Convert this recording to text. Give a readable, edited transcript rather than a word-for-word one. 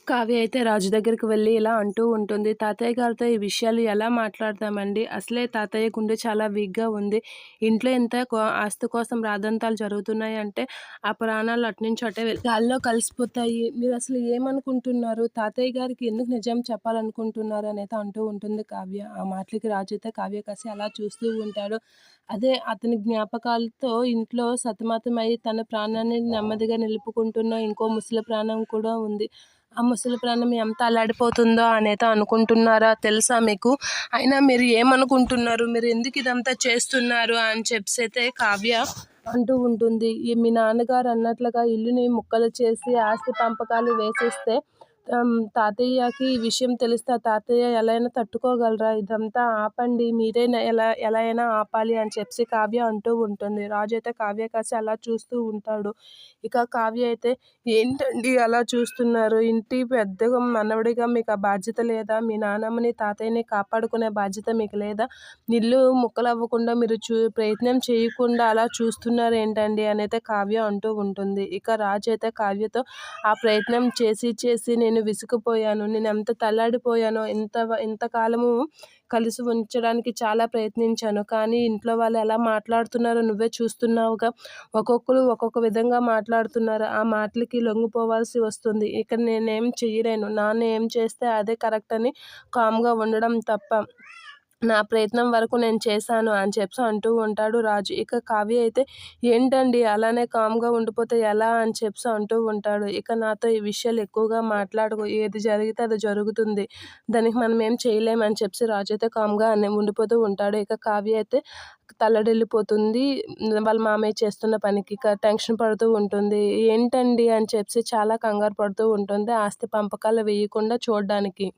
కావ్య అయితే రాజు దగ్గరికి వెళ్ళి ఇలా అంటూ ఉంటుంది. తాతయ్య గారితో ఈ విషయాలు ఎలా మాట్లాడతామండి? అసలే తాతయ్య గుండె చాలా వీక్‌గా ఉంది. ఇంట్లో ఎంత ఆస్తి కోసం రాద్ధాంతాలు జరుగుతున్నాయంటే, ఆ ప్రాణాలు అటునుంచి అటే గాల్లో కలిసిపోతాయి. మీరసలు ఏమనుకుంటున్నారు? తాతయ్య గారికి ఎందుకు నిజం చెప్పాలనుకుంటున్నారు? అనేది అంటూ ఉంటుంది కావ్య. ఆ మాటలకి రాజు అయితే కావ్య కాసి అలా చూస్తూ ఉంటాడు. అదే అతని జ్ఞాపకాలతో ఇంట్లో సతమతమై తన ప్రాణాన్ని నెమ్మదిగా నిలుపుకుంటున్న ఇంకో ముసలి ప్రాణం కూడా ఉంది. ఆ ముసలి ప్రాణం ఎంత అల్లాడిపోతుందో అనేది అనుకుంటున్నారా తెలుసా మీకు? అయినా మీరు ఏమనుకుంటున్నారు? మీరు ఎందుకు ఇదంతా చేస్తున్నారు అని చెప్పేసైతే కావ్య అంటూ ఉంటుంది. మీ నాన్నగారు అన్నట్లుగా ఇల్లుని ముక్కలు చేసి ఆస్తి పంపకాలు వేసేస్తే తాతయ్యకి ఈ విషయం తెలిస్తే ఆ తాతయ్య ఎలా అయినా తట్టుకోగలరా? ఇదంతా ఆపండి. మీరే ఎలా అయినా ఆపాలి అని చెప్పేసి కావ్య అంటూ ఉంటుంది. రాజు అయితే కావ్య కాసి అలా చూస్తూ ఉంటాడు. ఇక కావ్య అయితే ఏంటండి అలా చూస్తున్నారు? ఇంటి పెద్దగా మనవడిగా మీకు ఆ బాధ్యత లేదా? మీ నానమ్మని, తాతయ్యని కాపాడుకునే బాధ్యత మీకు లేదా? ఇల్లు ముక్కలవ్వకుండా మీరు ప్రయత్నం చేయకుండా అలా చూస్తున్నారేంటండి? అనైతే కావ్య అంటూ ఉంటుంది. ఇక రాజు అయితే కావ్యతో ఆ ప్రయత్నం చేసి నేను విసిగిపోయాను. నేనెంత తల్లాడిపోయానో, ఇంతకాలము కలిసి ఉంచడానికి చాలా ప్రయత్నించాను. కానీ ఇంట్లో వాళ్ళు ఎలా మాట్లాడుతున్నారో నువ్వే చూస్తున్నావుగా. ఒక్కొక్కరు ఒక్కొక్క విధంగా మాట్లాడుతున్నారు. ఆ మాటలకి లొంగిపోవాల్సి వస్తుంది. ఇక నేనేం చెయ్యలేను. నాన్న ఏం చేస్తే అదే కరెక్ట్ అని కామ్‌గా ఉండడం తప్ప నా ప్రయత్నం వరకు నేను చేశాను అని చెప్పి అంటూ ఉంటాడు రాజు. ఇక కావ్య అయితే ఏంటండి అలానే కామ్‌గా ఉండిపోతే ఎలా అని చెప్పి అంటూ ఉంటాడు. ఇక నాతో ఈ విషయాలు ఎక్కువగా మాట్లాడకు. ఏది జరిగితే అది జరుగుతుంది. దానికి మనం ఏం చేయలేం అని చెప్పి రాజు అయితే కామ్‌గా ఉండిపోతూ ఉంటాడు. ఇక కావ్య అయితే తల్లడిల్లిపోతుంది. వాళ్ళ మామయ్య చేస్తున్న పనికి. ఇక టెన్షన్ పడుతూ ఉంటుంది. ఏంటండి అని చెప్పి చాలా కంగారు పడుతూ ఉంటుంది. ఆస్తి పంపకాలు వేయకుండా చూడడానికి.